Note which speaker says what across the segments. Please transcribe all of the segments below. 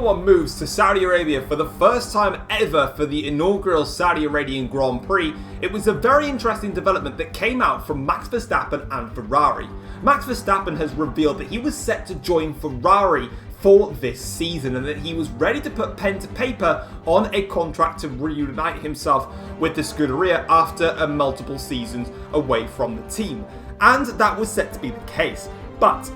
Speaker 1: One moves to Saudi Arabia for the first time ever for the inaugural Saudi Arabian Grand Prix, it was a very interesting development that came out from Max Verstappen and Ferrari. Max Verstappen has revealed that he was set to join Ferrari for this season and that he was ready to put pen to paper on a contract to reunite himself with the Scuderia after multiple seasons away from the team. And that was set to be the case. But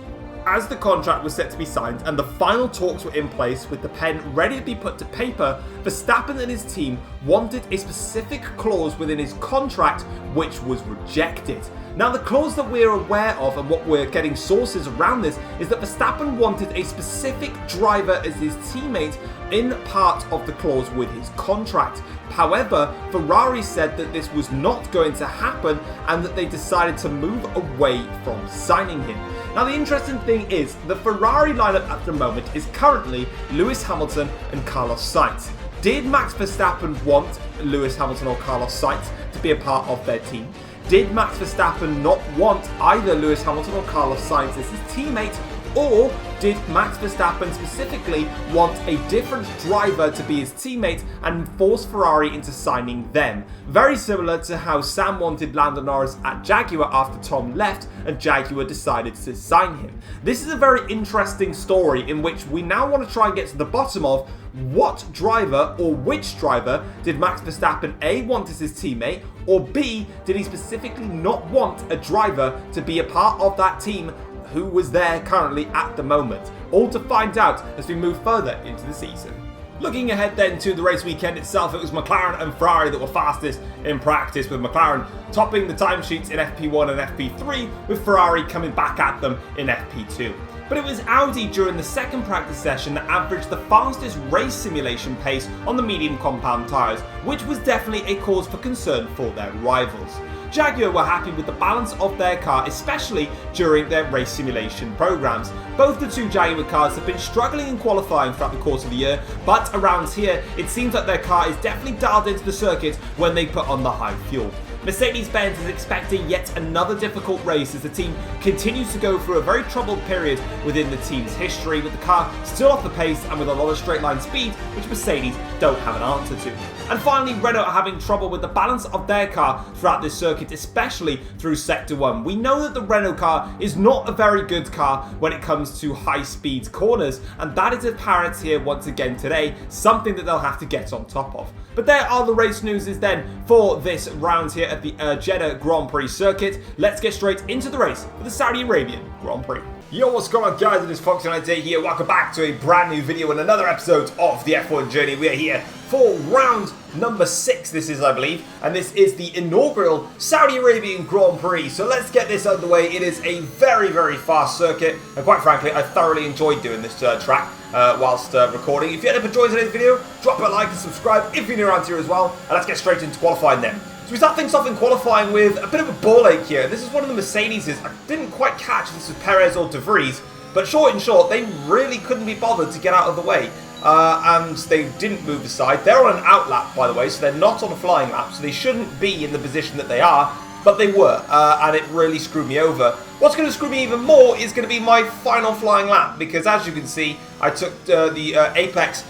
Speaker 1: as the contract was set to be signed and the final talks were in place with the pen ready to be put to paper, Verstappen and his team wanted a specific clause within his contract which was rejected. Now, the clause that we're aware of and what we're getting sources around this is that Verstappen wanted a specific driver as his teammate in part of the clause with his contract. However, Ferrari said that this was not going to happen and that they decided to move away from signing him. Now, the interesting thing is the Ferrari lineup at the moment is currently Lewis Hamilton and Carlos Sainz. Did Max Verstappen want Lewis Hamilton or Carlos Sainz to be a part of their team? Did Max Verstappen not want either Lewis Hamilton or Carlos Sainz as his teammate? Or did Max Verstappen specifically want a different driver to be his teammate and force Ferrari into signing them? Very similar to how Sam wanted Lando NORRIS at Jaguar after Tom left and Jaguar decided to sign him. This is a very interesting story in which we now want to try and get to the bottom of what driver or which driver did Max Verstappen A want as his teammate, or B, did he specifically not want a driver to be a part of that team who was there currently at the moment? All to find out as we move further into the season. Looking ahead then to the race weekend itself, it was McLaren and Ferrari that were fastest in practice, with McLaren topping the timesheets in FP1 and FP3, with Ferrari coming back at them in FP2. But it was Audi during the second practice session that averaged the fastest race simulation pace on the medium compound tyres, which was definitely a cause for concern for their rivals. Jaguar were happy with the balance of their car, especially during their race simulation programs. Both the two Jaguar cars have been struggling in qualifying throughout the course of the year, but around here it seems like their car is definitely dialed into the circuit when they put on the high fuel. Mercedes-Benz is expecting yet another difficult race as the team continues to go through a very troubled period within the team's history, with the car still off the pace and with a lot of straight line speed, which Mercedes don't have an answer to. And finally, Renault are having trouble with the balance of their car throughout this circuit, especially through Sector 1. We know that the Renault car is not a very good car when it comes to high-speed corners, and that is apparent here once again today, something that they'll have to get on top of. But there are the race newses then for this round here at the Jeddah Grand Prix circuit. Let's get straight into the race for the Saudi Arabian Grand Prix. Yo, what's going on, guys? It is Foxydude here. Welcome back to a brand new video and another episode of the F1 Journey. We are here for round number 6, this is, I believe, and this is the inaugural Saudi Arabian Grand Prix. So let's get this underway. It is a very, very fast circuit, and quite frankly, I thoroughly enjoyed doing this track whilst recording. If you end up enjoying today's video, drop a like and subscribe if you're new around here as well, and let's get straight into qualifying then. So we start things off in qualifying with a bit of a ball ache here. This is one of the Mercedeses. I didn't quite catch if this was Perez or De Vries, but short in short, they really couldn't be bothered to get out of the way. And they didn't move aside. They're on an out lap, by the way, so they're not on a flying lap, so they shouldn't be in the position that they are, but they were, and it really screwed me over. What's going to screw me even more is going to be my final flying lap, because as you can see, I took the apex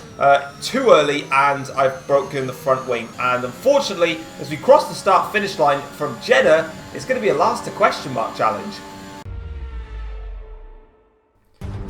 Speaker 1: too early and I've broken the front wing, and unfortunately as we cross the start finish line from Jeddah, it's going to be a last to question mark challenge.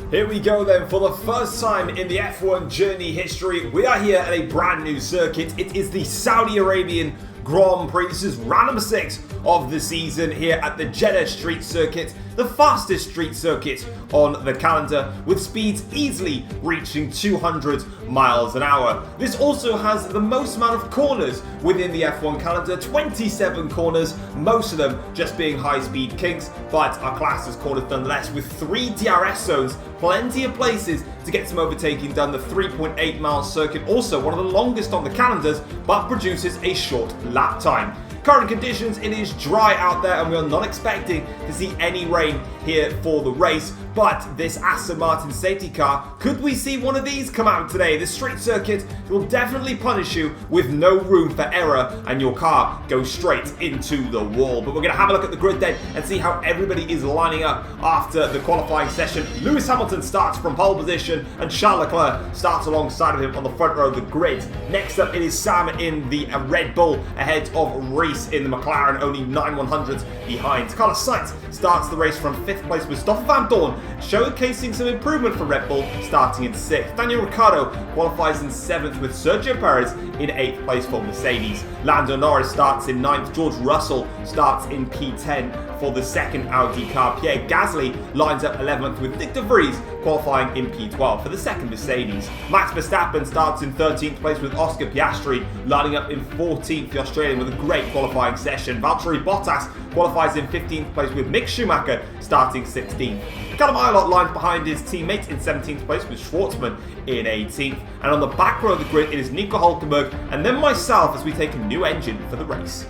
Speaker 1: Here we go then, for the first time in the F1 Journey history, we are here at a brand new circuit. It is the Saudi Arabian Grand Prix. This is round number 6 of the season here at the Jeddah Street Circuit, the fastest street circuit on the calendar, with speeds easily reaching 200 miles an hour. This also has the most amount of corners within the F1 calendar, 27 corners, most of them just being high-speed kinks, but our class is corners nonetheless, with 3 DRS zones, plenty of places to get some overtaking done. The 3.8 mile circuit, also one of the longest on the calendars, but produces a short lap time. Current conditions, it is dry out there and we are not expecting to see any rain here for the race, but this Aston Martin safety car, could we see one of these come out today? The street circuit will definitely punish you with no room for error, and your car goes straight into the wall. But we're going to have a look at the grid then and see how everybody is lining up after the qualifying session. Lewis Hamilton starts from pole position, and Charles Leclerc starts alongside of him on the front row of the grid. Next up, it is Sam in the Red Bull ahead of Reese in the McLaren, only 9/100ths behind. Carlos Sainz starts the race from 5th place with Stoffel Van Dorn, showcasing some improvement for Red Bull, starting in 6th. Daniel Ricciardo qualifies in 7th with Sergio Perez in 8th place for Mercedes. Lando Norris starts in 9th. George Russell starts in P10 for the second Audi car. Pierre Gasly lines up 11th with Nick de Vries qualifying in P12 for the second Mercedes. Max Verstappen starts in 13th place with Oscar Piastri lining up in 14th, the Australian, with a great qualifying session. Valtteri Bottas qualifies in 15th place with Mick Schumacher starting 16th. Callum ILOTT lines behind his teammate in 17th place with Schwartzman in 18th. And on the back row of the grid, it is NICO Hulkenberg and then myself as we take a new engine for the race.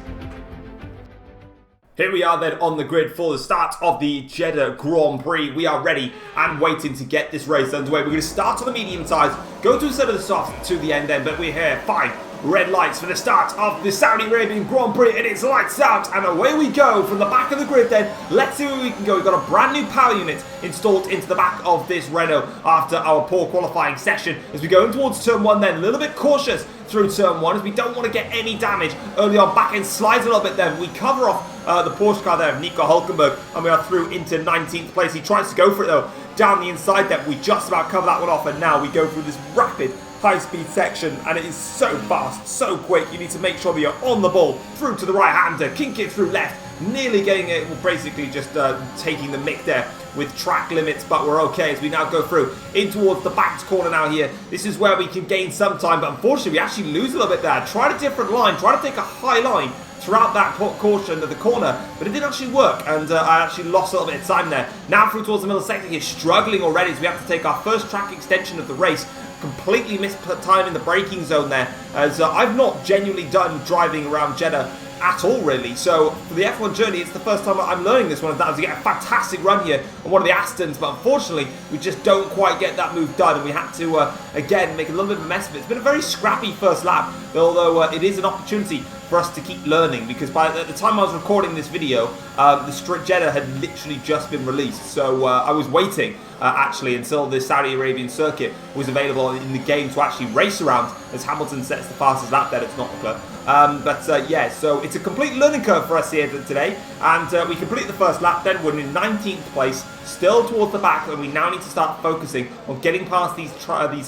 Speaker 1: Here we are then on the grid for the start of the Jeddah Grand Prix. We are ready and waiting to get this race underway. We're going to start on the medium tyres, go to instead of the soft to the end then, but we're here, 5 red lights for the start of the Saudi Arabian Grand Prix, and it's lights out, and away we go from the back of the grid then. Let's see where we can go. We've got a brand new power unit installed into the back of this Renault after our poor qualifying session. As we go in towards turn 1 then, a little bit cautious through turn 1 as we don't want to get any damage early on. Back end slides a little bit then. We cover off the Porsche car there of Nico Hulkenberg, and we are through into 19th place. He tries to go for it though, down the inside there. We just about cover that one off, and now we go through this rapid high-speed section, and it is so fast, so quick. You need to make sure that you're on the ball, through to the right-hander, kink it through left, nearly getting it, well, basically just taking the mick there with track limits, but we're okay as we now go through in towards the back corner now here. This is where we can gain some time, but unfortunately we actually lose a little bit there. Tried a different line, tried to take a high line throughout that caution of the corner, but it didn't actually work, and I actually lost a little bit of time there. Now through towards the middle sector here, struggling already as we have to take our first track extension of the race. Completely missed time in the braking zone there, as I've not genuinely done driving around Jeddah at all really, so for the F1 journey it's the first time I'm learning this one. That was to get a fantastic run here on one of the Astons, but unfortunately we just don't quite get that move done, and we had to again make a little bit of a mess of it. It's been a very scrappy first lap, although it is an opportunity for us to keep learning, because by the time I was recording this video, the Street Jeddah had literally just been released, so I was waiting actually until the Saudi Arabian circuit was available in the game to actually race around, as Hamilton sets the fastest lap there. It's not the club. Yeah, so it's a complete learning curve for us here today, and we complete the first lap then. We're in 19th place, still towards the back, and we now need to start focusing on getting past these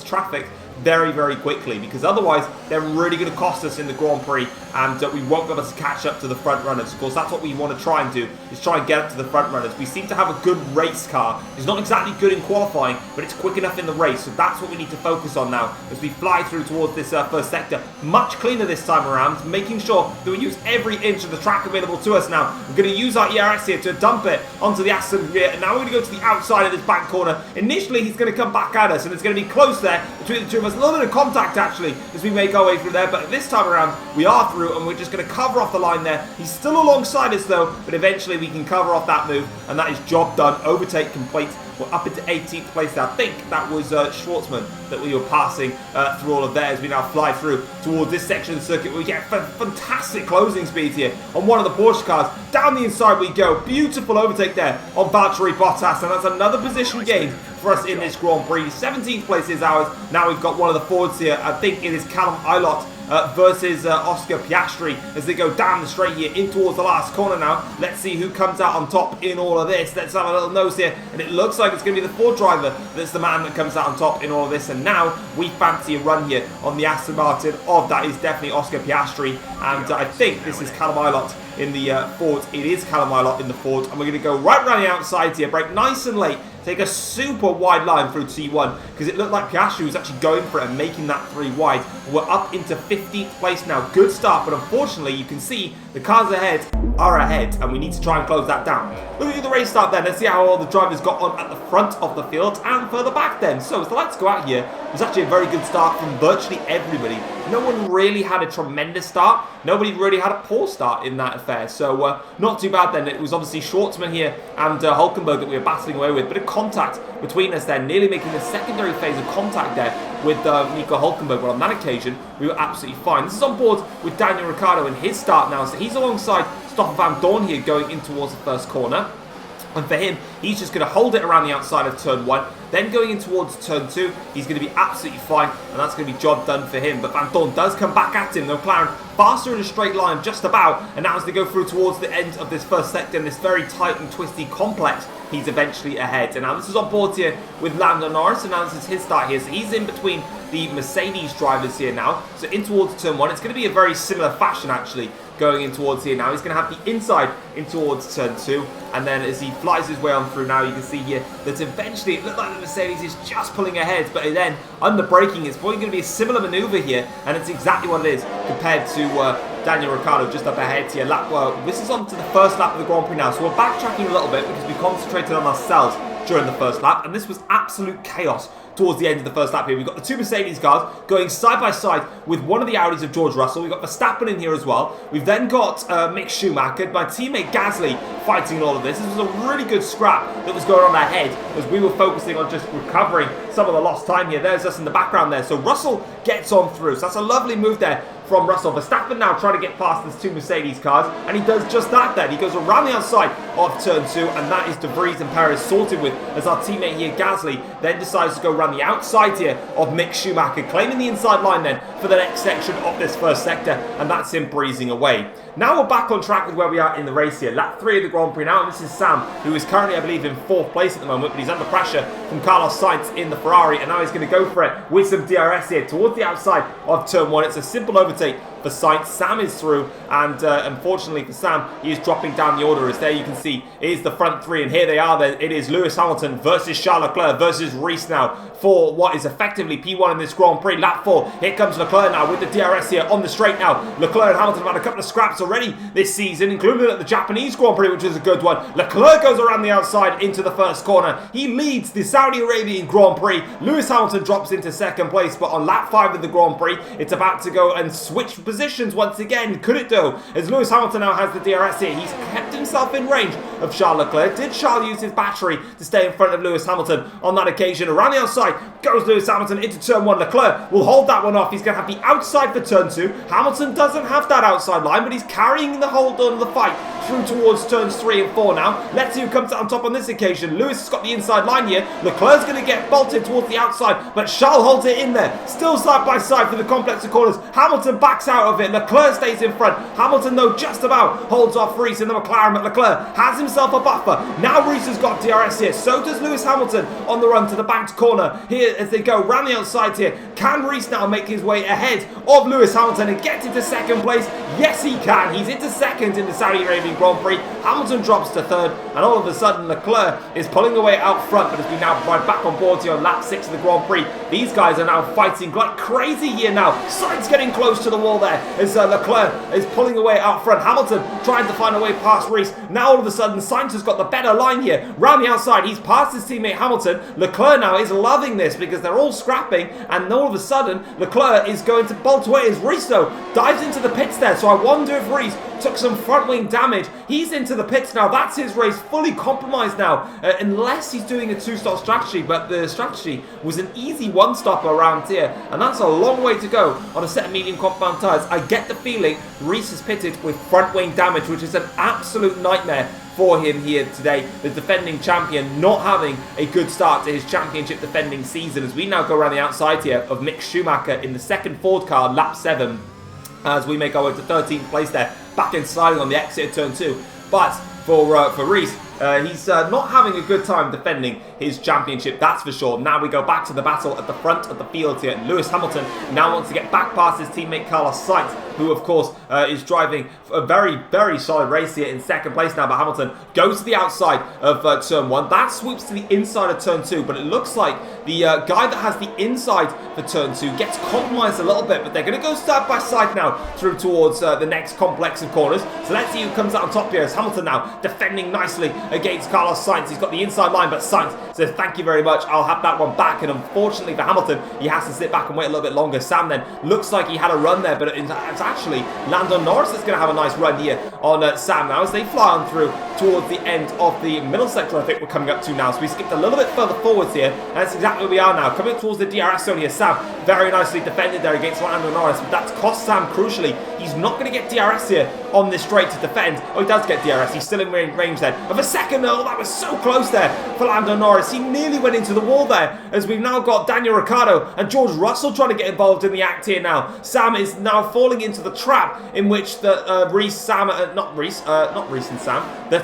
Speaker 1: traffic very, very quickly, because otherwise they're really going to cost us in the Grand Prix, and we won't be able to catch up to the front runners. Of course, that's what we want to try and do, is try and get up to the front runners. We seem to have a good race car. It's not exactly good in qualifying, but it's quick enough in the race, so that's what we need to focus on now as we fly through towards this first sector. Much cleaner this time around, making sure that we use every inch of the track available to us now. We're going to use our ERS here to dump it onto the Aston rear, and now we're going to go to the outside of this back corner. Initially, he's going to come back at us, and it's going to be close there between the two of us. A little bit of contact actually as we make our way through there, but this time around we are through, and we're just going to cover off the line there. He's still alongside us though, but eventually we can cover off that move, and that is job done. Overtake complete. We're up into 18th place now. I think that was Schwartzman that we were passing through all of there as we now fly through towards this section of the circuit where we get fantastic closing speed here on one of the Porsche cars. Down the inside we go. Beautiful overtake there on Valtteri Bottas, and that's another position gain for us in this Grand Prix. 17th place is ours. Now we've got one of the Fords here. I think it is Callum ILOTT versus Oscar Piastri as they go down the straight here in towards the last corner now. Let's see who comes out on top in all of this. Let's have a little nose here, and it looks like it's going to be the Ford driver that's the man that comes out on top in all of this. And now we fancy a run here on the Aston Martin of that is definitely Oscar Piastri, and I think this is Callum ILOTT in the Ford. It is Callum ILOTT in the Ford, and we're going to go right around the outside here, break nice and late, take a super wide line through T1, because it looked like Piastri was actually going for it and making that 3 wide. We're up into 15th place now. Good start, but unfortunately you can see the cars ahead are ahead, and we need to try and close that down. Looking at the race start then, let's see how all the drivers got on at the front of the field and further back then. So as the lights go out here, it was actually a very good start from virtually everybody. no one really had a tremendous start. Nobody really had a poor start in that affair. So not too bad then. It was obviously Schwartzman here and Hulkenberg that we were battling away with. Bit of contact between us there, nearly making the secondary phase of contact there with Nico Hulkenberg. But on that occasion, we were absolutely fine. This is on board with Daniel Ricciardo in his start now. So he's alongside Stoffel Van Dorn here going in towards the first corner. And for him, he's just going to hold it around the outside of turn 1. Then going in towards turn 2, he's going to be absolutely fine. And that's going to be job done for him. But Van Dorn does come back at him. The McLaren faster in a straight line, just about. And now as they go through towards the end of this first sector in this very tight and twisty complex, he's eventually ahead. And now this is on board here with Lando NORRIS. And now this is his start here. So he's in between the Mercedes drivers here now. So in towards turn 1. It's going to be a very similar fashion, actually, going in towards here now. He's going to have the inside in towards turn 2. And then as he flies his way on through now, you can see here that eventually it looked like the Mercedes is just pulling ahead. But then, under braking, it's probably going to be a similar manoeuvre here. And it's exactly what it is compared to Daniel Ricciardo just up ahead here. This is on to the first lap of the Grand Prix now. So we're backtracking a little bit because we concentrated on ourselves during the first lap. And this was absolute chaos towards the end of the first lap here. We've got the two Mercedes cars going side by side with one of the Audis of George Russell. We've got Verstappen in here as well. We've then got Mick Schumacher, my teammate Gasly, fighting in all of this. This was a really good scrap that was going on ahead as we were focusing on just recovering some of the lost time here. There's us in the background there. So Russell gets on through. So that's a lovely move there from Russell. Verstappen now trying to get past these two Mercedes cars, and he does just that then. He goes around the outside of turn 2, and that is De Vries and Perez sorted with, as our teammate here, Gasly, then decides to go around the outside here of Mick Schumacher, claiming the inside line then for the next section of this first sector, and that's him breezing away. Now we're back on track with where we are in the race here. Lap 3 of the Grand Prix now, and this is Sam, who is currently, I believe, in 4th place at the moment, but he's under pressure from Carlos Sainz in the Ferrari, and now he's going to go for it with some DRS here towards the outside of turn 1. It's a simple overtake for Sainz. Sam is through, and unfortunately for Sam, he is dropping down the order. As there you can see, it is the front 3, and here they are then. It is Lewis Hamilton versus Charles Leclerc versus Reese now for what is effectively P1 in this Grand Prix. Lap 4, here comes Leclerc now with the DRS here on the straight now. Leclerc and Hamilton have had a couple of scraps already this season, including at the Japanese Grand Prix, which was a good one. Leclerc goes around the outside into the first corner. He leads the Saudi Arabian Grand Prix. Lewis Hamilton drops into 2nd place, but on lap 5 of the Grand Prix, it's about to go and switch positions once again. Could it do? As Lewis Hamilton now has the DRS here, he's kept himself in range of Charles Leclerc. Did Charles use his battery to stay in front of Lewis Hamilton on that occasion? Around the outside goes Lewis Hamilton into turn 1. Leclerc will hold that one off. He's going to have the outside for turn 2. Hamilton doesn't have that outside line, but he's carrying the hold on the fight through towards turns 3 and 4 now. Let's see who comes out on top on this occasion. Lewis has got the inside line here. Leclerc's going to get bolted towards the outside, but Charles holds it in there. Still side by side for the complex of corners. Hamilton backs out of it. Leclerc stays in front. Hamilton, though, just about holds off Reese in the McLaren, but Leclerc has himself a buffer. Now Reese has got DRS here. So does Lewis Hamilton on the run to the banked corner here as they go round the outside here. Can Reese now make his way ahead of Lewis Hamilton and get into 2nd place? Yes, he can. He's into 2nd in the Saudi Arabian Grand Prix. Hamilton drops to 3rd, and all of a sudden Leclerc is pulling away out front. But as we now ride back on board here on lap 6 of the Grand Prix, these guys are now fighting like crazy here now. Sainz getting close to the wall there as Leclerc is pulling away out front. Hamilton trying to find a way past Reese. Now all of a sudden Sainz has got the better line here. Round the outside, he's past his teammate Hamilton. Leclerc now is loving this because they're all scrapping, and all of a sudden Leclerc is going to bolt away as Reese though dives into the pits there. So I wonder if Reese took some front wing damage. He's into the pits now. That's his race fully compromised now, unless he's doing a 2-stop strategy, but the strategy was an easy 1-stop around here, and that's a long way to go on a set of medium compound tyres. I get the feeling Reese is pitted with front wing damage, which is an absolute nightmare for him here today. The defending champion not having a good start to his championship defending season, as we now go around the outside here of Mick Schumacher in the 2nd Ford car, lap 7, as we make our way to 13th place there, back in sliding on the exit of turn 2. But for Reese, he's not having a good time defending his championship, that's for sure. Now we go back to the battle at the front of the field here. Lewis Hamilton now wants to get back past his teammate Carlos Sainz, who of course is driving a very, very solid race here in 2nd place now. But Hamilton goes to the outside of turn 1. That swoops to the inside of turn 2, but it looks like the guy that has the inside for turn 2 gets compromised a little bit, but they're going to go side by side now through towards the next complex of corners. So let's see who comes out on top here as Hamilton now defending nicely against Carlos Sainz. He's got the inside line, but Sainz says, thank you very much, I'll have that one back. And unfortunately for Hamilton, he has to sit back and wait a little bit longer. Sam then looks like he had a run there, but it's actually Lando Norris that's going to have a nice run here on Sam now as they fly on through towards the end of the middle sector. I think we're coming up to now. So we skipped a little bit further forwards here, and that's exactly where we are now. Coming up towards the DRS zone here. Sam very nicely defended there against Lando Norris, but that's cost Sam crucially. He's not going to get DRS here on this straight to defend. Oh, he does get DRS. He's still in range then of a second. Oh, that was so close there for Lando Norris. He nearly went into the wall there, as we've now got Daniel Ricciardo and George Russell trying to get involved in the act here now. Sam is now falling into the trap in which the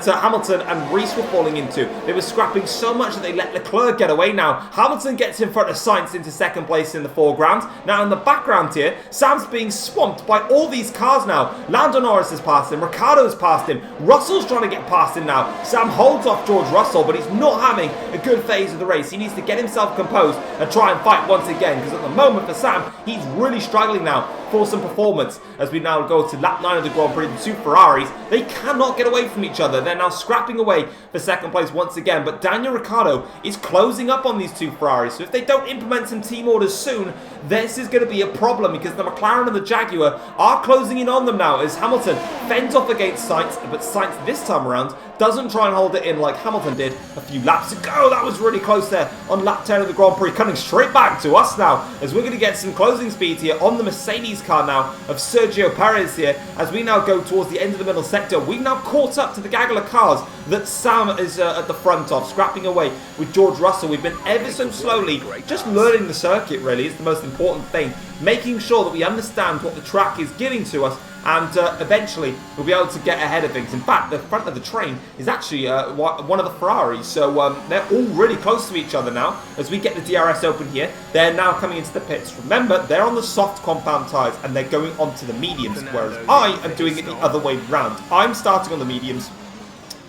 Speaker 1: Hamilton and Reese were falling into. They were scrapping so much that they let Leclerc get away now. Hamilton gets in front of Sainz into second place in the foreground. Now in the background here, Sam's being swamped by all these cars now. Lando Norris has passed him, Ricciardo's passed him, Russell's trying to get past him now. Sam holds off George Russell, but he's not having a good phase of the race. He needs to get himself composed and try and fight once again, because at the moment for Sam, he's really struggling now for some performance. As we now go to lap 9 of the Grand Prix, the two Ferraris, they cannot get away from each other. They're now scrapping away for second place once again, but Daniel Ricciardo is closing up on these two Ferraris, so if they don't implement some team orders soon, this is going to be a problem, because the McLaren and the Jaguar are closing in on them now as Hamilton fends off against Sainz, but Sainz this time around doesn't try and hold it in like Hamilton did a few laps ago. That was really close there on lap 10 of the Grand Prix, coming straight back to us now as we're going to get some closing speed here on the Mercedes car now of Sergio Perez here as we now go towards the end of the middle sector. We've now caught up to the gaggle of cars that Sam is at the front of, scrapping away with George Russell. We've been ever so slowly just learning the circuit, really is the most important thing, making sure that we understand what the track is giving to us, and eventually we'll be able to get ahead of things. In fact, the front of the train is actually one of the Ferraris, so they're all really close to each other now as we get the DRS open here. They're now coming into the pits. Remember, they're on the soft compound tyres and they're going onto the mediums, whereas I am doing it the other way round. I'm starting on the mediums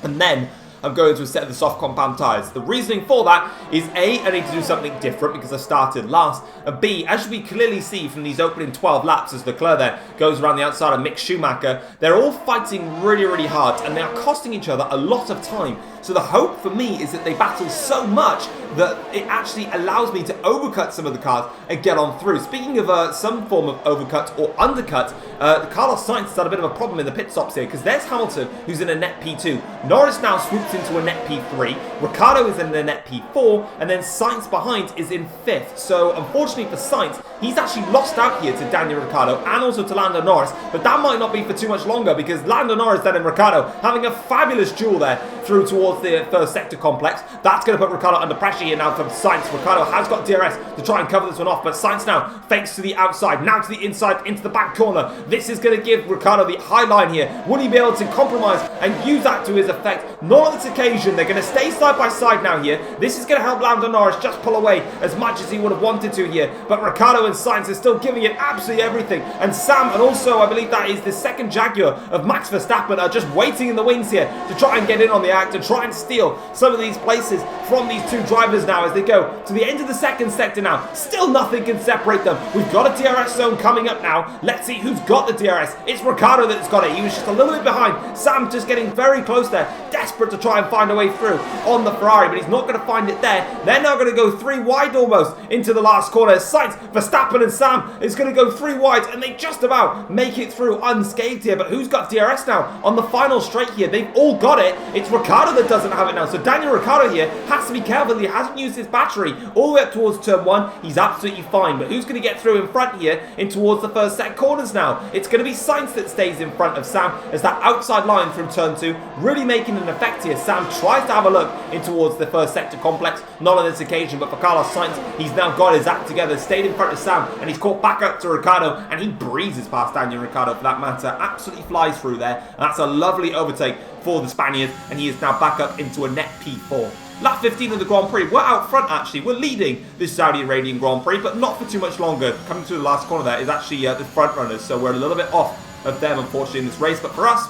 Speaker 1: and then I'm going to a set of the soft compound tyres. The reasoning for that is A, I need to do something different because I started last, and B, as we clearly see from these opening 12 laps as Leclerc there goes around the outside of Mick Schumacher, they're all fighting really, really hard and they are costing each other a lot of time. So the hope for me is that they battle so much that it actually allows me to overcut some of the cars and get on through. Speaking of some form of overcut or undercut, Carlos Sainz has had a bit of a problem in the pit stops here because there's Hamilton who's in a net P2. Norris now swoops into a net P3. Ricciardo is in a net P4, and then Sainz behind is in 5th. So unfortunately for Sainz, he's actually lost out here to Daniel Ricciardo and also to Lando Norris, but that might not be for too much longer because Lando Norris then and Ricciardo having a fabulous duel there through towards the first sector complex. That's going to put Ricciardo under pressure here now from Sainz. Ricciardo has got DRS to try and cover this one off, but Sainz now fakes to the outside, now to the inside, into the back corner. This is going to give Ricciardo the high line here. Will he be able to compromise and use that to his effect? Not on this occasion. They're going to stay side by side now here. This is going to help Lando Norris just pull away as much as he would have wanted to here, but Ricciardo and Sainz are still giving it absolutely everything, and Sam and also I believe that is the second Jaguar of Max Verstappen are just waiting in the wings here to try and get in on the act and try and steal some of these places from these two drivers now as they go to the end of the second sector now. Still nothing can separate them. We've got a DRS zone coming up now. Let's see who's got the DRS. It's Ricciardo that's got it. He was just a little bit behind. Sam just getting very close there, desperate to try and find a way through on the Ferrari, but he's not going to find it there. They're now going to go 3 wide almost into the last corner. Sainz, Verstappen and Sam is going to go 3 wide, and they just about make it through unscathed here. But who's got DRS now on the final straight here? They've all got it. It's Ricciardo that doesn't have it now. So Daniel Ricciardo here has to be careful. He hasn't used his battery all the way up towards turn 1. He's absolutely fine. But who's going to get through in front here in towards the first set corners now? It's going to be Sainz that stays in front of Sam as that outside line from turn 2 really making an effect here. Sam tries to have a look in towards the first sector complex. Not on this occasion, but for Carlos Sainz, he's now got his act together, stayed in front of Sam, and he's caught back up to Ricciardo, and he breezes past Daniel Ricciardo for that matter. Absolutely flies through there, and that's a lovely overtake for the Spaniard, and he is now back up into a net P4. Lap 15 of the Grand Prix. We're out front actually. We're leading this Saudi Arabian Grand Prix, but not for too much longer. Coming to the last corner there is actually the front runners, so we're a little bit off of them unfortunately in this race, but for us,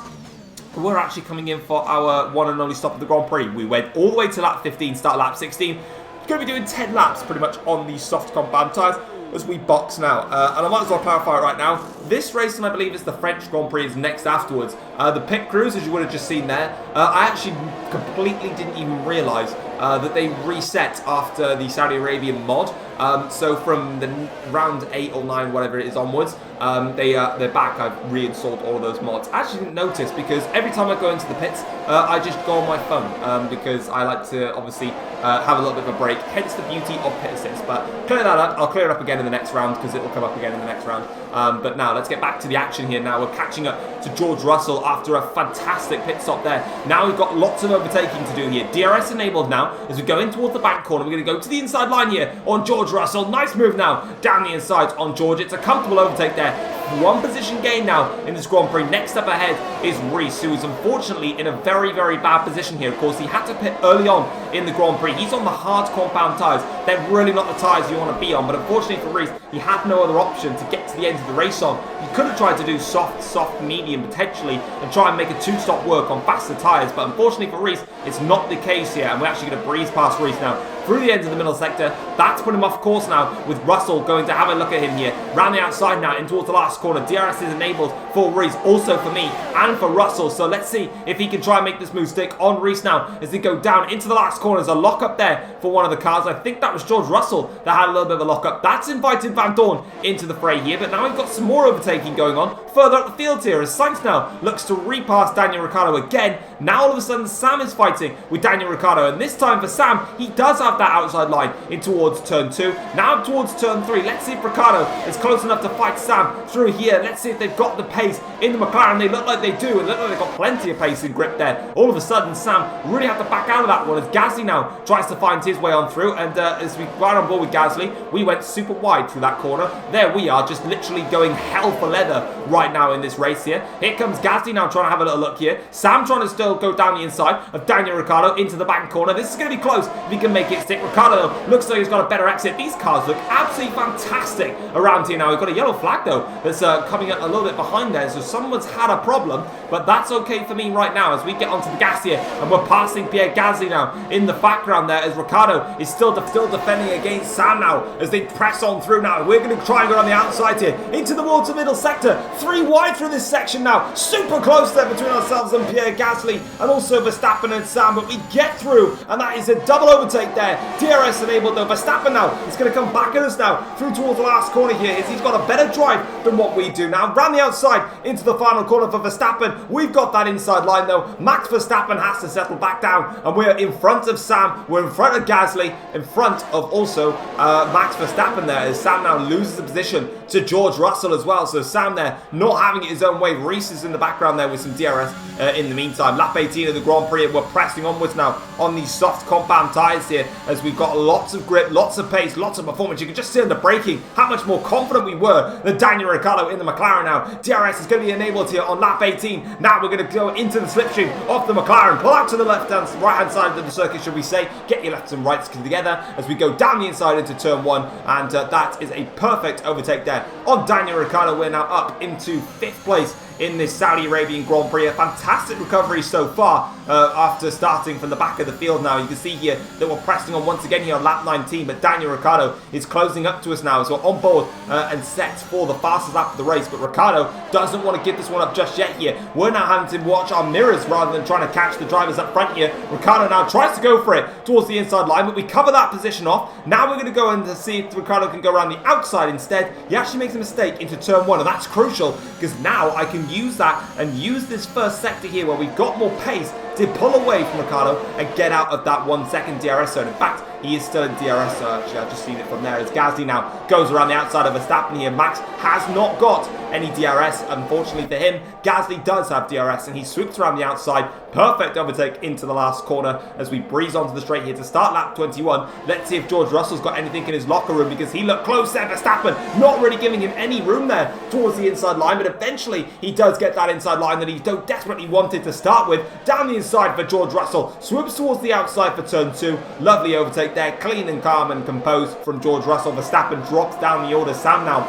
Speaker 1: we're actually coming in for our one and only stop of the Grand Prix. We went all the way to lap 15, start lap 16. We're going to be doing 10 laps pretty much on these soft compound tyres. as we box now. And I might as well clarify it right now. This race, and I believe it's the French Grand Prix, is next afterwards. The pit crews, as you would have just seen there, I actually completely didn't even realise that they reset after the Saudi Arabian mod. So from the round 8 or 9, whatever it is onwards, they're back. I've reinstalled all of those mods. I actually didn't notice because every time I go into the pits, I just go on my phone because I like to obviously have a little bit of a break. Hence the beauty of pit assist. But clear that up. I'll clear it up again in the next round because it will come up again in the next round. But now let's get back to the action here. Now we're catching up to George Russell after a fantastic pit stop there. Now we've got lots of overtaking to do here. DRS enabled now as we go in towards the back corner. We're going to go to the inside line here on George Russell. Nice move now down the inside on George. It's a comfortable overtake there. One position gain now in this Grand Prix. Next up ahead is Reece, who is unfortunately in a very, very bad position here. Of course, he had to pit early on in the Grand Prix. He's on the hard compound tyres. They're really not the tyres you want to be on, but unfortunately for Reece, he had no other option to get to the end of the race on. He could have tried to do soft, medium potentially and try and make a two-stop work on faster tyres, but unfortunately for Reece, it's not the case here, and we're actually going to breeze past Reece now through the end of the middle sector. That's put him off course now, with Russell going to have a look at him here. Round the outside now, in towards the last corner. DRS is enabled for Reece, also for me and for Russell. So let's see if he can try and make this move stick on Reece now as they go down into the last corner. There's a lock up there for one of the cars. I think that was George Russell that had a little bit of a lock up. That's invited Van Dorn into the fray here, but now we've got some more overtaking going on further up the field here as SAINZ now looks to repass Daniel Ricciardo again. Now all of a sudden Sam is fighting with Daniel Ricciardo, and this time for Sam, he does have that outside line in towards turn 2. Now towards turn 3. Let's see if Ricciardo is close enough to fight Sam through here. Let's see if they've got the pace in the McLaren. They look like they do, and look like they've got plenty of pace and grip there. All of a sudden Sam really had to back out of that one as Gasly now tries to find his way on through, and as we got on board with Gasly, we went super wide through that corner. There we are, just literally going hell for leather right now in this race here. Here comes Gasly now trying to have a little look here. Sam trying to still go down the inside of Daniel Ricciardo into the back corner. This is going to be close if he can make it stick. Ricciardo looks like he's got a better exit. These cars look absolutely fantastic around here now. We've got a yellow flag though that's coming up a little bit behind there, so someone's had a problem, but that's okay for me right now as we get onto the gas here, and we're passing Pierre Gasly now in the background there as Ricciardo is still defending against Sam now as they press on through now. We're going to try and go on the outside here into the water middle sector. 3 wide through this section now. Super close there between ourselves and Pierre Gasly, and also Verstappen and Sam, but we get through, and that is a double overtake there. DRS enabled though. Verstappen now is going to come back at us now through towards the last corner here as he's got a better drive than what we do now. Round the outside into the final corner for Verstappen. We've got that inside line though. Max Verstappen has to settle back down, and we're in front of Sam. We're in front of Gasly, in front of also Max Verstappen there as Sam now loses the position to George Russell as well. So Sam there not having it his own way. Reece is in the background there with some DRS in the meantime. Lap 18 of the Grand Prix, and we're pressing onwards now on these soft compound tyres here as we've got lots of grip, lots of pace, lots of performance. You can just see on the braking how much more confident we were than Daniel Ricciardo in the McLaren now. DRS is going to be enabled here on lap 18. Now we're going to go into the slipstream of the McLaren. Pull out to the right-hand side of the circuit, should we say. Get your lefts and rights together as we go down the inside into turn 1, and that is a perfect overtake there on Daniel Ricciardo. We're now up into 5th place in this Saudi Arabian Grand Prix. A fantastic recovery so far after starting from the back of the field now. You can see here that we're pressing on once again here on lap 19, but Daniel Ricciardo is closing up to us now, so we're on board and set for the fastest lap of the race, but Ricciardo doesn't want to give this one up just yet here. We're now having to watch our mirrors rather than trying to catch the drivers up front here. Ricciardo now tries to go for it towards the inside line, but we cover that position off. Now we're going to go in to see if Ricciardo can go around the outside instead. He actually makes a mistake into turn 1, and that's crucial because now I can use that and use this first sector here where we've got more pace to pull away from Ricciardo and get out of that 1 second DRS zone. In fact, he is still in DRS, so actually I've just seen it from there as Gasly now goes around the outside of Verstappen here. Max has not got any DRS, unfortunately for him. Gasly does have DRS, and he swoops around the outside. Perfect overtake into the last corner as we breeze onto the straight here to start lap 21. Let's see if George Russell's got anything in his locker room because he looked close there. Verstappen not really giving him any room there towards the inside line, but eventually he does get that inside line that he desperately wanted to start with. Down the inside for George Russell, swoops towards the outside for turn 2. Lovely overtake there, clean and calm and composed from George Russell. Verstappen drops down the order. Sam now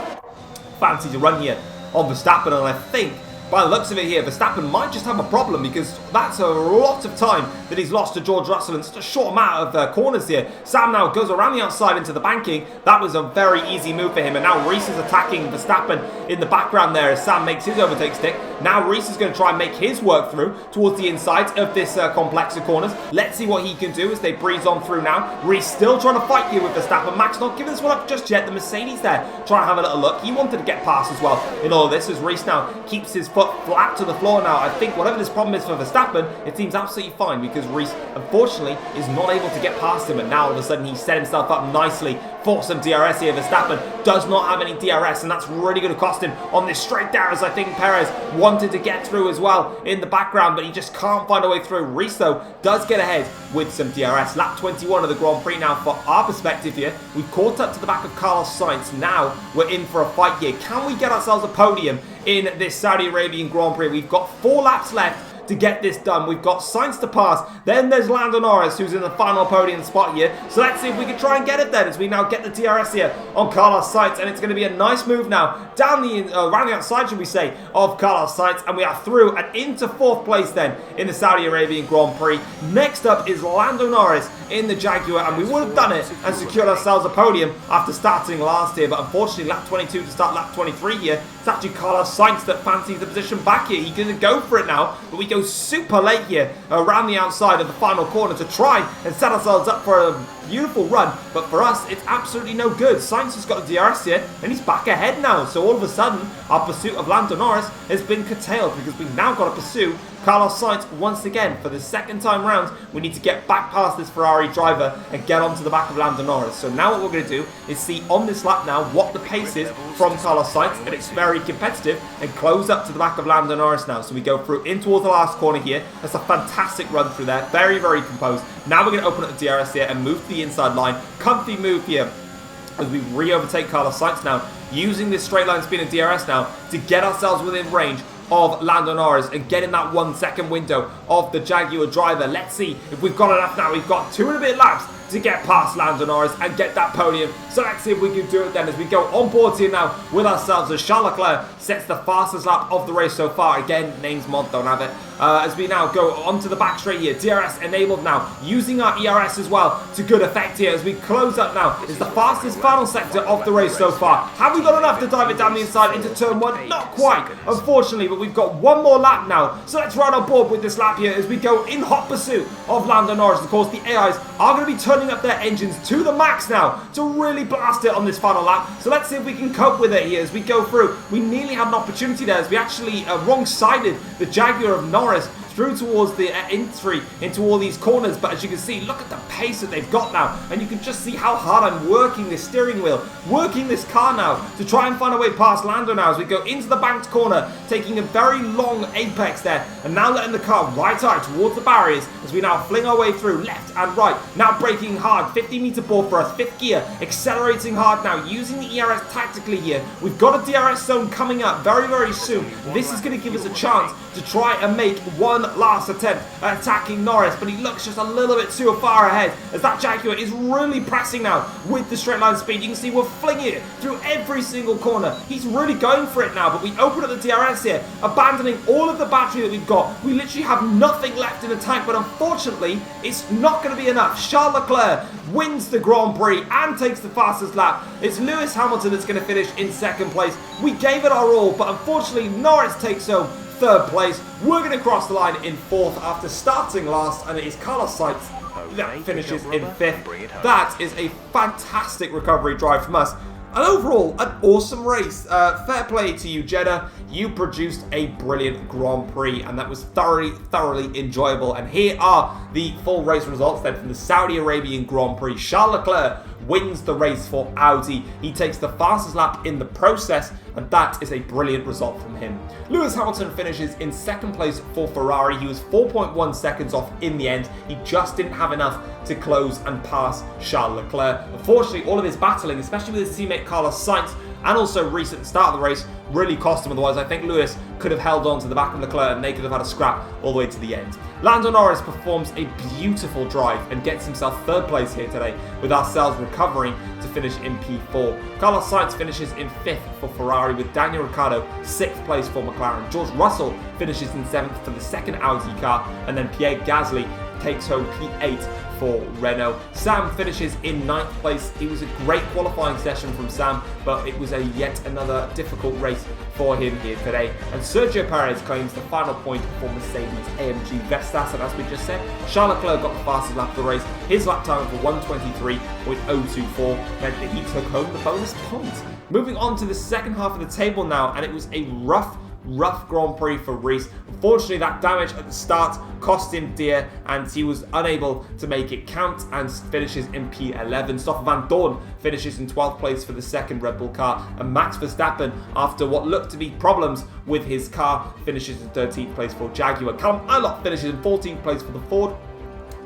Speaker 1: fancy to run here on Verstappen, and I think By the looks of it here, Verstappen might just have a problem because that's a lot of time that he's lost to George Russell in such a short amount of corners here. Sam now goes around the outside into the banking. That was a very easy move for him, and now Reese is attacking Verstappen in the background there as Sam makes his overtake stick. Now Reese is going to try and make his work through towards the inside of this complex of corners. Let's see what he can do as they breeze on through now. Reese still trying to fight here with Verstappen. Max not giving this one up just yet. The Mercedes there trying to have a little look. He wanted to get past as well in all of this as Reese now keeps his foot flat to the floor now. I think whatever this problem is for Verstappen, it seems absolutely fine because Reese, unfortunately, is not able to get past him. And now all of a sudden he set himself up nicely for some DRS here. Verstappen does not have any DRS, and that's really going to cost him on this straight there, as I think Perez wanted to get through as well in the background, but he just can't find a way through. Reese, though, does get ahead with some DRS. Lap 21 of the Grand Prix now for our perspective here. We've caught up to the back of Carlos Sainz. Now we're in for a fight here. Can we get ourselves a podium in this Saudi Arabian Grand Prix? We've got 4 laps left to get this done. We've got Sainz to pass. Then there's Lando Norris, who's in the final podium spot here. So let's see if we can try and get it then as we now get the DRS here on Carlos Sainz. And it's going to be a nice move now down the around the outside, should we say, of Carlos Sainz. And we are through and into 4th place then in the Saudi Arabian Grand Prix. Next up is Lando Norris in the Jaguar, and we would have done it and secured ourselves a podium after starting last here. But unfortunately, lap 22 to start lap 23 here. It's actually Carlos Sainz that fancies the position back here. He's going to go for it now, but we go super late here around the outside of the final corner to try and set ourselves up for a beautiful run, but for us it's absolutely no good. Sainz has got a DRS here and he's back ahead now, so all of a sudden our pursuit of Lando Norris has been curtailed because we've now got to pursue Carlos Sainz once again. For the second time round, we need to get back past this Ferrari driver and get onto the back of Lando Norris. So now what we're going to do is see on this lap now what the pace is from Carlos Sainz, and it's very competitive, and close up to the back of Lando Norris now. So we go through in towards the last corner here. That's a fantastic run through there, very, very composed. Now we're going to open up the DRS here and move to the inside line. Comfy move here as we re-overtake Carlos Sainz now, using this straight line speed and DRS now to get ourselves within range of Lando Norris and get in that 1 second window of the Jaguar driver. Let's see if we've got enough now. We've got 2 and a bit laps to get past Lando Norris and get that podium. So let's see if we can do it then as we go on board here now with ourselves as Charles Leclerc sets the fastest lap of the race so far. Again, names mod, don't have it. As we now go onto the back straight here, DRS enabled now, using our ERS as well to good effect here as we close up now. It's the fastest final sector of the race so far. Have we got enough to dive it down the inside into turn 1? Not quite, unfortunately, but we've got 1 more lap now. So let's ride on board with this lap here as we go in hot pursuit of Lando Norris. Of course, the AIs are going to be turning up their engines to the max now to really blast it on this final lap. So let's see if we can cope with it here as we go through. We nearly had an opportunity there as we actually wrong-sided the Jaguar of Norris through towards the entry into all these corners, but as you can see, look at the pace that they've got now, and you can just see how hard I'm working this steering wheel, working this car now to try and find a way past Lando now as we go into the banked corner, taking a very long apex there, and now letting the car right out towards the barriers as we now fling our way through left and right, now braking hard, 50-meter ball for us, 5th gear, accelerating hard now, using the ERS tactically here. We've got a DRS zone coming up very, very soon. This is going to give us a chance to try and make one last attempt at attacking Norris, but he looks just a little bit too far ahead as that Jaguar is really pressing now with the straight line speed. You can see we're flinging it through every single corner. He's really going for it now, but we open up the DRS here, abandoning all of the battery that we've got. We literally have nothing left in the tank, but unfortunately, it's not going to be enough. Charles Leclerc wins the Grand Prix and takes the fastest lap. It's Lewis Hamilton that's going to finish in 2nd place. We gave it our all, but unfortunately, Norris takes home 3rd place. We're going to cross the line in 4th after starting last, and it is Carlos Sainz that finishes in 5th. That is a fantastic recovery drive from us. And overall, an awesome race. Fair play to you, Jeddah. You produced a brilliant Grand Prix, and that was thoroughly enjoyable. And here are the full race results then from the Saudi Arabian Grand Prix. Charles Leclerc wins the race for Audi. He takes the fastest lap in the process, and that is a brilliant result from him. Lewis Hamilton finishes in 2nd place for Ferrari. He was 4.1 seconds off in the end. He just didn't have enough to close and pass Charles Leclerc. Unfortunately, all of his battling, especially with his teammate Carlos Sainz, and also Reese at the start of the race, really cost him. Otherwise, I think Lewis could have held on to the back of Leclerc and they could have had a scrap all the way to the end. Lando Norris performs a beautiful drive and gets himself 3rd place here today, with ourselves recovering to finish in P4. Carlos Sainz finishes in 5th for Ferrari, with Daniel Ricciardo 6th place for McLaren. George Russell finishes in 7th for the second Audi car, and then Pierre Gasly takes home P8 for Renault. Sam finishes in 9th place. It was a great qualifying session from Sam, but it was a yet another difficult race for him here today. And Sergio Perez claims the final point for Mercedes-AMG Verstappen. As we just said, Charles Leclerc got the fastest lap of the race. His lap time for 1:23.024 meant that he took home the bonus points. Moving on to the second half of the table now, and it was a rough Grand Prix for Ricci. Unfortunately, that damage at the start cost him dear, and he was unable to make it count and finishes in P11. Stoffel Van Dorn finishes in 12th place for the second Red Bull car, and Max Verstappen, after what looked to be problems with his car, finishes in 13th place for Jaguar. Callum ILOTT finishes in 14th place for the Ford,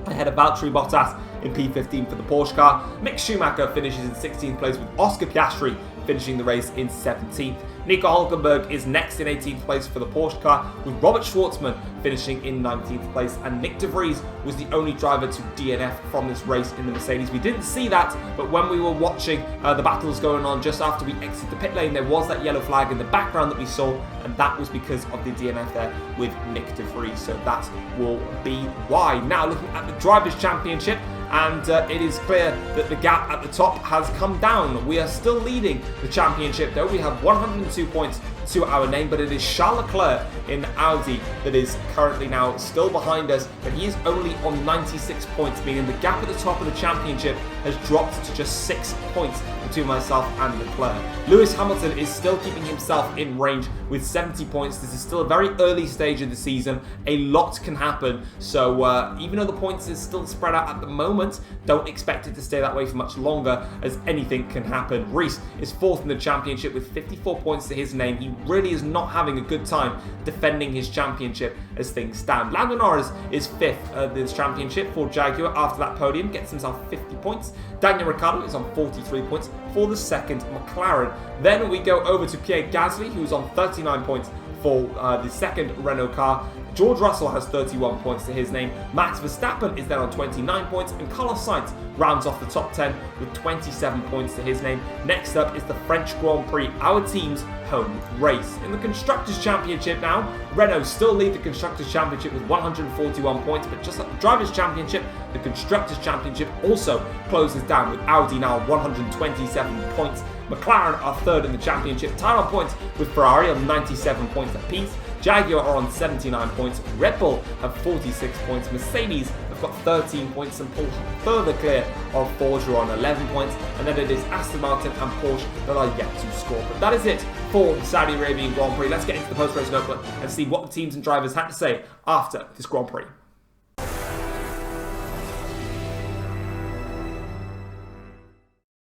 Speaker 1: ahead of Valtteri Bottas in P15 for the Porsche car. Mick Schumacher finishes in 16th place, with Oscar Piastri finishing the race in 17th. Nico Hulkenberg is next in 18th place for the Porsche car, with Robert Schwartzman finishing in 19th place, and Nick de Vries was the only driver to DNF from this race in the Mercedes. We didn't see that, but when we were watching the battles going on just after we exited the pit lane, there was that yellow flag in the background that we saw, and that was because of the DNF there with Nick de Vries, so that will be why. Now looking at the Drivers' Championship, and it is clear that the gap at the top has come down. We are still leading the championship though. We have 102 points to our name, but it is Charles Leclerc in Audi that is currently now still behind us, but he is only on 96 points, meaning the gap at the top of the championship has dropped to just 6 points between myself and Leclerc. Lewis Hamilton is still keeping himself in range with 70 points. This is still a very early stage of the season. A lot can happen, so even though the points is still spread out at the moment, don't expect it to stay that way for much longer, as anything can happen. Ricci is 4th in the championship with 54 points to his name. He really is not having a good time defending his championship as things stand. Lando Norris is 5th of this championship for Jaguar after that podium, gets himself 50 points. Daniel Ricciardo is on 43 points for the second McLaren. Then we go over to Pierre Gasly, who's on 39 points for the second Renault car. George Russell has 31 points to his name. Max Verstappen is then on 29 points, and Carlos Sainz rounds off the top 10 with 27 points to his name. Next up is the French Grand Prix, our team's home race. In the Constructors' Championship now, Renault still lead the Constructors' Championship with 141 points, but just like the Drivers' Championship, the Constructors' Championship also closes down with Audi now 127 points. McLaren are 3rd in the championship, tied on points with Ferrari on 97 points apiece. Jaguar are on 79 points, Red Bull have 46 points, Mercedes have got 13 points, and pull further clear of Ford, who are on 11 points, and then it is Aston Martin and Porsche that are yet to score. But that is it for the Saudi Arabian Grand Prix. Let's get into the post-race notebook and see what the teams and drivers had to say after this Grand Prix.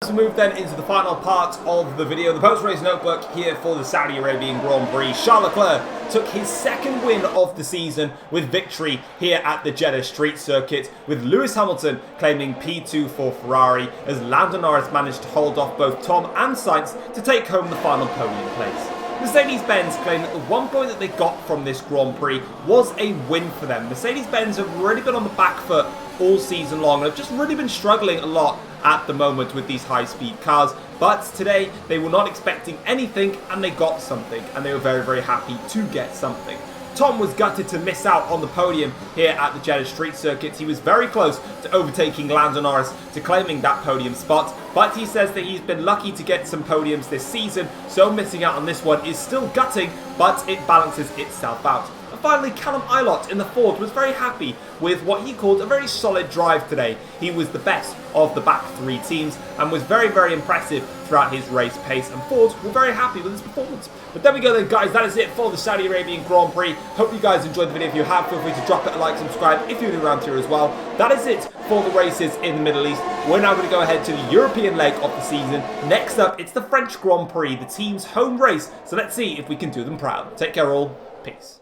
Speaker 1: Let's move then into the final part of the video, the post-race notebook here for the Saudi Arabian Grand Prix. Charles Leclerc took his second win of the season with victory here at the Jeddah Street Circuit, with Lewis Hamilton claiming P2 for Ferrari, as Lando Norris managed to hold off both Tom and Sainz to take home the final podium place. Mercedes-Benz claim that the 1 point that they got from this Grand Prix was a win for them. Mercedes-Benz have really been on the back foot all season long and have just really been struggling a lot at the moment with these high-speed cars. But today they were not expecting anything, and they got something, and they were very, very happy to get something. Tom was gutted to miss out on the podium here at the Jeddah Street Circuit. He was very close to overtaking Lando Norris to claiming that podium spot, but he says that he's been lucky to get some podiums this season, so missing out on this one is still gutting, but it balances itself out. And finally, Callum ILOTT in the Ford was very happy with what he called a very solid drive today. He was the best of the back three teams and was very, very impressive throughout his race pace, and Ford were very happy with his performance. But there we go then, guys, that is it for the Saudi Arabian Grand Prix. Hope you guys enjoyed the video. If you have, feel free to drop it a like, subscribe if you're new around here as well. That is it for the races in the Middle East. We're now going to go ahead to the European leg of the season. Next up, it's the French Grand Prix, the team's home race, so let's see if we can do them proud. Take care all, peace.